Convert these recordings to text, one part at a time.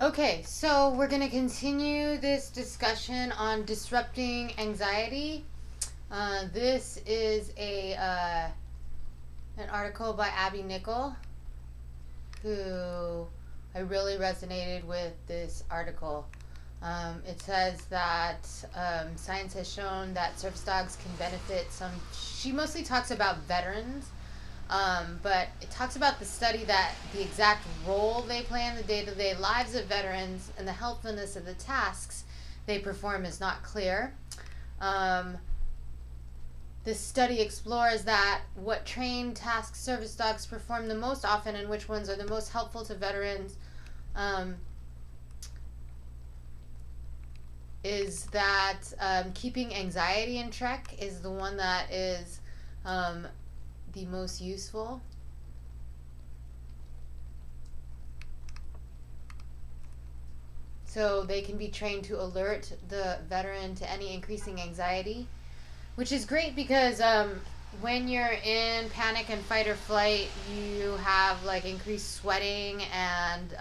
Okay, so we're going to continue this discussion on disrupting anxiety. This is an article by Abby Nickel, who I really resonated with this article. It says that science has shown that service dogs can benefit some. She mostly talks about veterans, but it talks about the study that the exact role they play in the day-to-day lives of veterans and the helpfulness of the tasks they perform is not clear. This study explores that what trained task service dogs perform the most often and which ones are the most helpful to veterans. Is that keeping anxiety in check is the one that is the most useful. So they can be trained to alert the veteran to any increasing anxiety, which is great because when you're in panic and fight or flight, you have like increased sweating and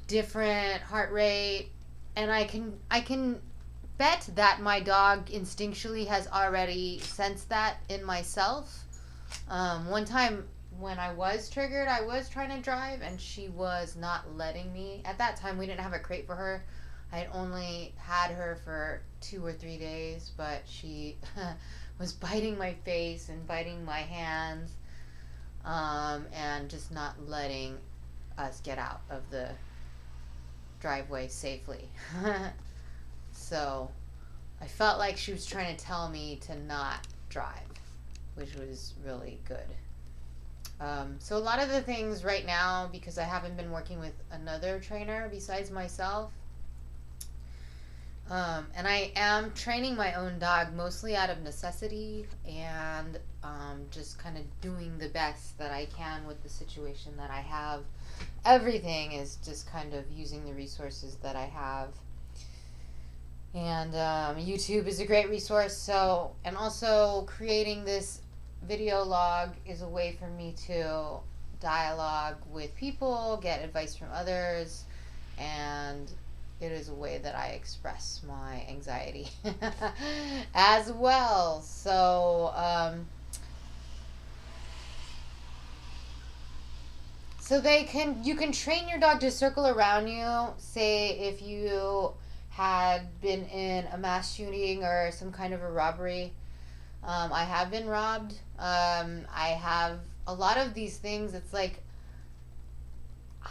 different heart rate, and I can bet that my dog instinctually has already sensed that in myself. One time when I was triggered, I was trying to drive and she was not letting me. At that time, we didn't have a crate for her. I had only had her for 2 or 3 days, but she was biting my face and biting my hands, and just not letting us get out of the driveway safely. So I felt like she was trying to tell me to not drive, which was really good. So a lot of the things right now, because I haven't been working with another trainer besides myself, and I am training my own dog mostly out of necessity and just kind of doing the best that I can with the situation that I have. Everything is just kind of using the resources that I have. And YouTube is a great resource. So, and also creating this video log is a way for me to dialogue with people, get advice from others, and it is a way that I express my anxiety as well. So, you can train your dog to circle around you. Say if you had been in a mass shooting or some kind of a robbery. I have been robbed. I have a lot of these things. It's like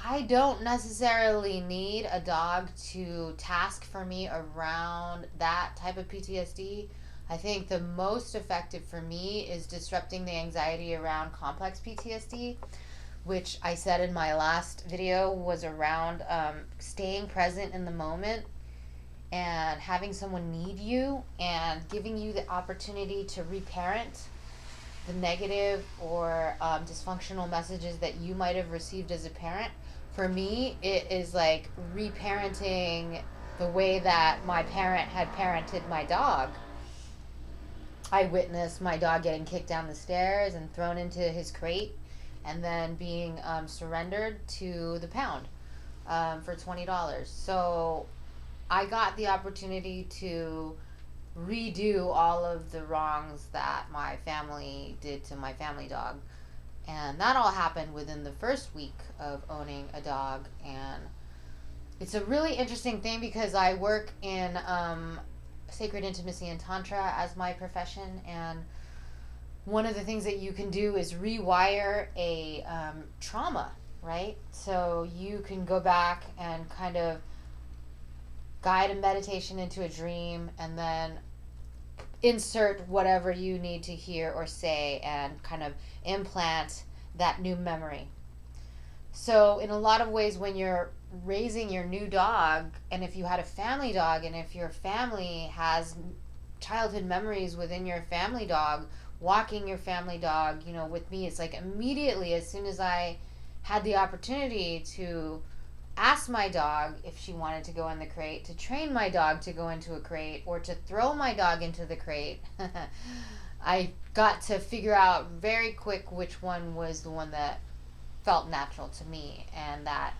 I don't necessarily need a dog to task for me around that type of PTSD. I think the most effective for me is disrupting the anxiety around complex PTSD, which I said in my last video was around staying present in the moment and having someone need you and giving you the opportunity to reparent the negative or dysfunctional messages that you might have received as a parent. For me, it is like reparenting the way that my parent had parented my dog. I witnessed my dog getting kicked down the stairs and thrown into his crate and then being surrendered to the pound for $20. So I got the opportunity to redo all of the wrongs that my family did to my family dog. And that all happened within the first week of owning a dog. And it's a really interesting thing because I work in sacred intimacy and tantra as my profession. And one of the things that you can do is rewire a trauma, right? So you can go back and kind of guide a meditation into a dream and then insert whatever you need to hear or say and kind of implant that new memory. So in a lot of ways, when you're raising your new dog, and if you had a family dog, and if your family has childhood memories within your family dog, walking your family dog, with me, it's like immediately as soon as I had the opportunity to ask my dog if she wanted to go in the crate, to train my dog to go into a crate, or to throw my dog into the crate, I got to figure out very quick which one was the one that felt natural to me and that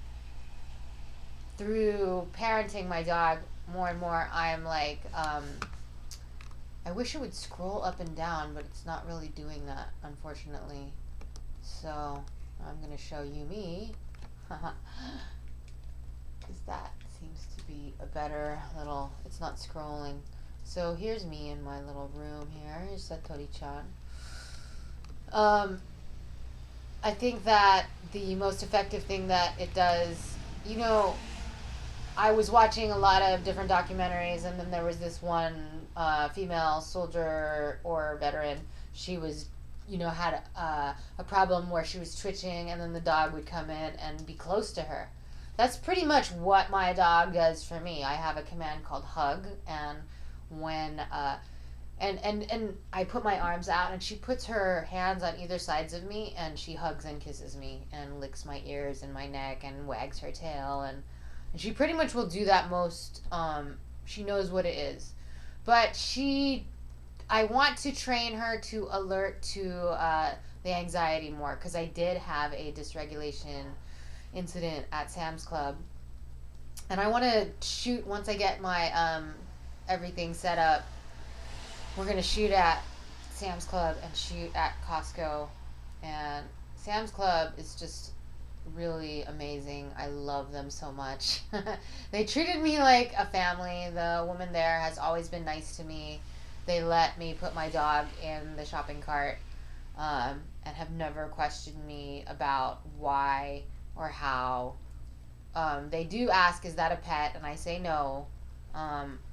through parenting my dog more and more, I'm like, I wish it would scroll up and down, but it's not really doing that, unfortunately. So I'm going to show you me. Because that seems to be a better little, it's not scrolling. So here's me in my little room here. Here's Satori-chan. I think that the most effective thing that it does, you know, I was watching a lot of different documentaries, and then there was this one female soldier or veteran. She was, had a problem where she was twitching, and then the dog would come in and be close to her. That's pretty much what my dog does for me. I have a command called hug, and when and I put my arms out, and she puts her hands on either sides of me, and she hugs and kisses me and licks my ears and my neck and wags her tail, and she pretty much will do that most. She knows what it is, but I want to train her to alert to the anxiety more, because I did have a dysregulation incident at Sam's Club, and I want to shoot once I get my everything set up. We're going to shoot at Sam's Club and shoot at Costco. And Sam's Club is just really amazing. I love them so much. They treated me like a family. The woman there has always been nice to me. They let me put my dog in the shopping cart, and have never questioned me about why or how. They do ask, is that a pet? And I say no.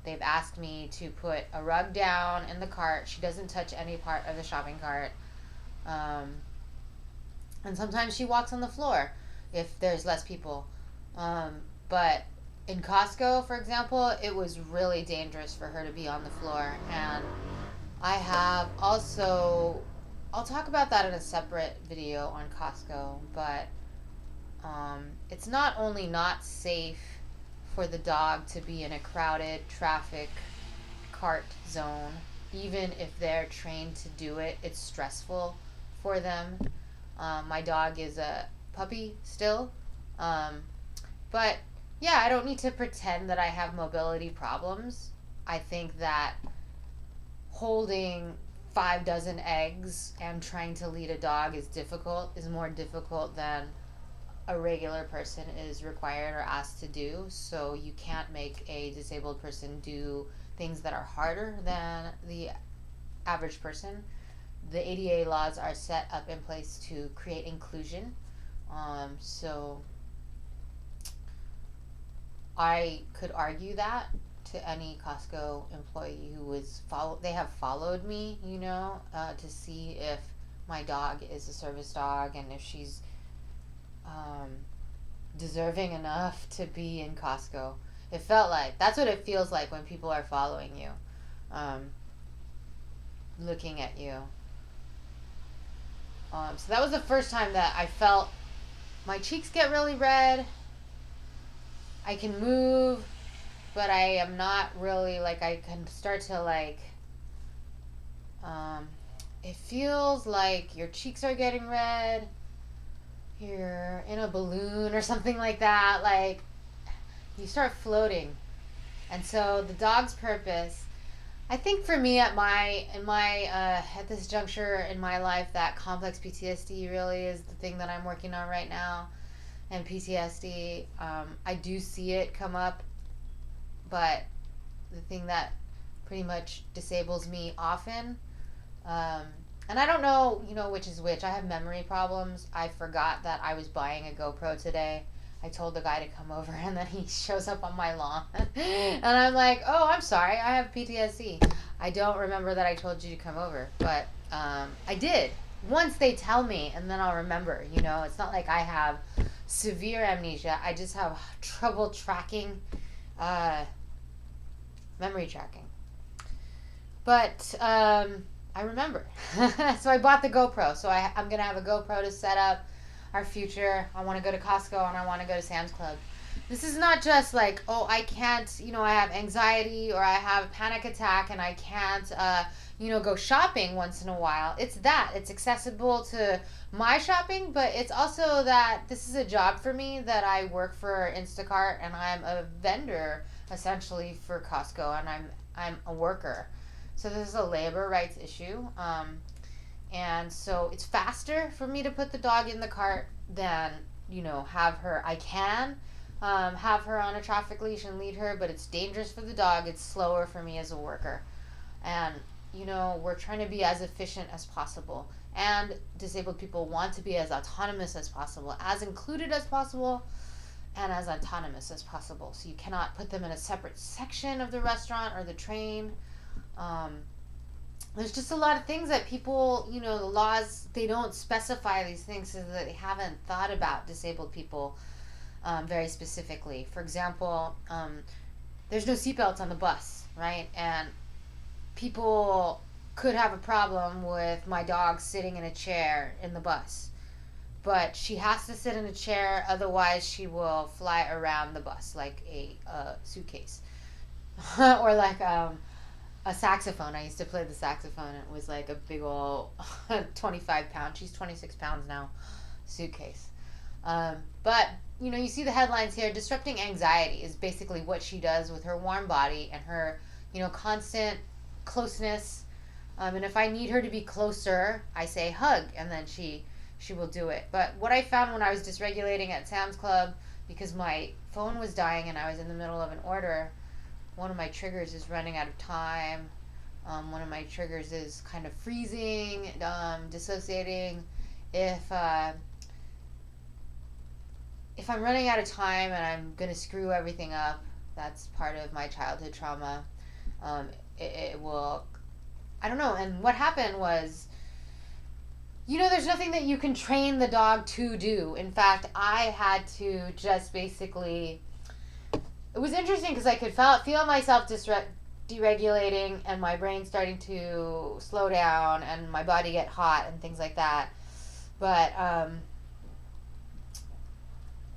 They've asked me to put a rug down in the cart. She doesn't touch any part of the shopping cart. And sometimes she walks on the floor if there's less people. But in Costco, for example, it was really dangerous for her to be on the floor. And I have also, I'll talk about that in a separate video on Costco, but it's not only not safe for the dog to be in a crowded traffic cart zone. Even if they're trained to do it, it's stressful for them. My dog is a puppy still. But yeah, I don't need to pretend that I have mobility problems. I think that holding 5 dozen eggs and trying to lead a dog is more difficult than a regular person is required or asked to do. So you can't make a disabled person do things that are harder than the average person. The ADA laws are set up in place to create inclusion. So I could argue that to any Costco employee who they have followed me, to see if my dog is a service dog and if she's deserving enough to be in Costco. It felt like that's what it feels like when people are following you, looking at you. So that was the first time that I felt my cheeks get really red. I can move, but I am not really, I can start to it feels like your cheeks are getting red. You're in a balloon or something like that. You start floating. And so the dog's purpose, I think for me at this juncture in my life, that complex PTSD really is the thing that I'm working on right now. And PTSD, I do see it come up, but the thing that pretty much disables me often, and I don't know, which is which. I have memory problems. I forgot that I was buying a GoPro today. I told the guy to come over, and then he shows up on my lawn. And I'm like, oh, I'm sorry, I have PTSD. I don't remember that I told you to come over, but I did. Once they tell me, and then I'll remember, It's not like I have severe amnesia. I just have trouble tracking, memory tracking. But I remember. So I bought the GoPro. So I'm going to have a GoPro to set up our future. I want to go to Costco and I want to go to Sam's Club. This is not just I can't, I have anxiety or I have a panic attack and I can't, go shopping once in a while. It's that. It's accessible to my shopping, but it's also that this is a job for me, that I work for Instacart and I'm a vendor essentially for Costco, and I'm a worker. So this is a labor rights issue. And so it's faster for me to put the dog in the cart than, have her. I can have her on a traffic leash and lead her, but it's dangerous for the dog. It's slower for me as a worker. And we're trying to be as efficient as possible. And disabled people want to be as autonomous as possible, as included as possible, and as autonomous as possible. So you cannot put them in a separate section of the restaurant or the train. There's just a lot of things that people, the laws, they don't specify these things, so that they haven't thought about disabled people very specifically. For example, there's no seatbelts on the bus, right? And people could have a problem with my dog sitting in a chair in the bus, but she has to sit in a chair, otherwise she will fly around the bus like a suitcase. Or like a saxophone. I used to play the saxophone. It was like a big old 25 pound, she's 26 pounds now, suitcase. But you see the headlines here. Disrupting anxiety is basically what she does with her warm body and her constant closeness. And if I need her to be closer, I say hug, and then she will do it. But what I found when I was dysregulating at Sam's Club, because my phone was dying and I was in the middle of an order, one of my triggers is running out of time. One of my triggers is kind of freezing, dissociating. If I'm running out of time and I'm gonna screw everything up, that's part of my childhood trauma. It will, I don't know. And what happened was, there's nothing that you can train the dog to do. In fact, I had to just basically, it was interesting because I could feel myself deregulating and my brain starting to slow down and my body get hot and things like that. But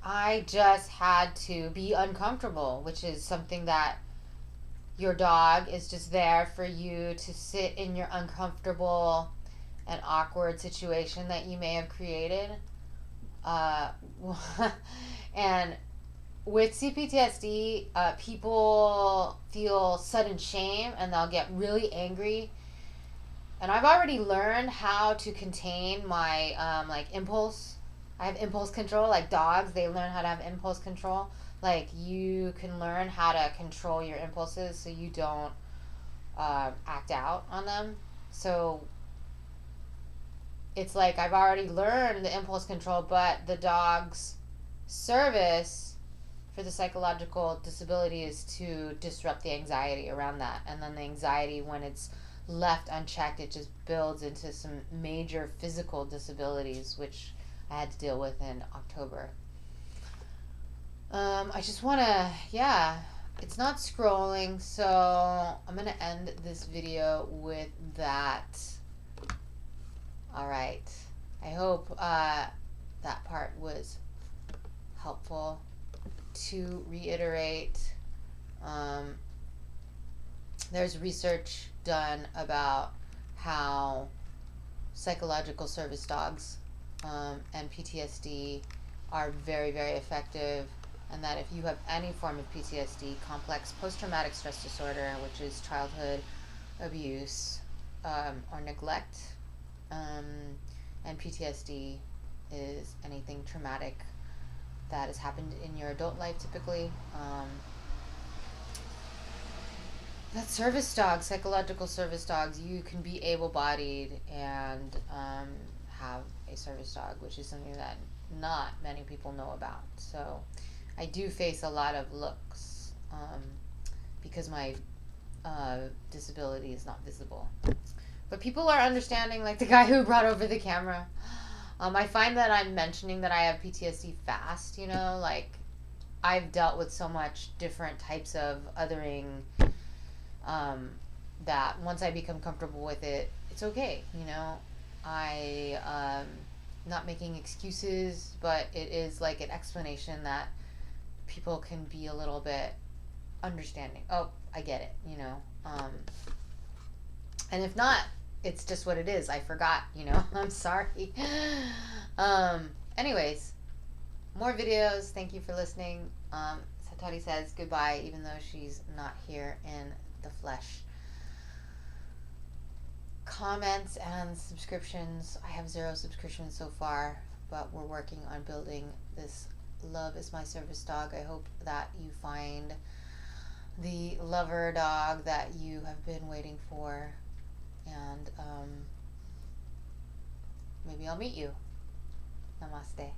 I just had to be uncomfortable, which is something that your dog is just there for you to sit in your uncomfortable and awkward situation that you may have created. And with CPTSD, people feel sudden shame and they'll get really angry. And I've already learned how to contain my impulse. I have impulse control. Like dogs, they learn how to have impulse control. Like you can learn how to control your impulses so you don't act out on them. So it's like I've already learned the impulse control, but the dog's service for the psychological disability is to disrupt the anxiety around that. And then the anxiety, when it's left unchecked, it just builds into some major physical disabilities, which I had to deal with in October. I just want to, it's not scrolling, so I'm going to end this video with that. All right. I hope that part was helpful. To reiterate, there's research done about how psychological service dogs and PTSD are very, very effective, and that if you have any form of PTSD, complex post-traumatic stress disorder, which is childhood abuse or neglect, and PTSD is anything traumatic that has happened in your adult life typically, that service dogs, psychological service dogs, you can be able-bodied and have a service dog, which is something that not many people know about. So I do face a lot of looks because my disability is not visible. But people are understanding, like the guy who brought over the camera. I find that I'm mentioning that I have PTSD fast, like I've dealt with so much different types of othering that once I become comfortable with it, it's okay, I not making excuses, but it is like an explanation that people can be a little bit understanding. Oh, I get it, And if not, it's just what it is. I forgot, I'm sorry. Anyways, more videos. Thank you for listening. Satori says goodbye, even though she's not here in the flesh. Comments and subscriptions. I have 0 subscriptions so far, but we're working on building this Love is My Service Dog. I hope that you find the lover dog that you have been waiting for, and maybe I'll meet you. Namaste.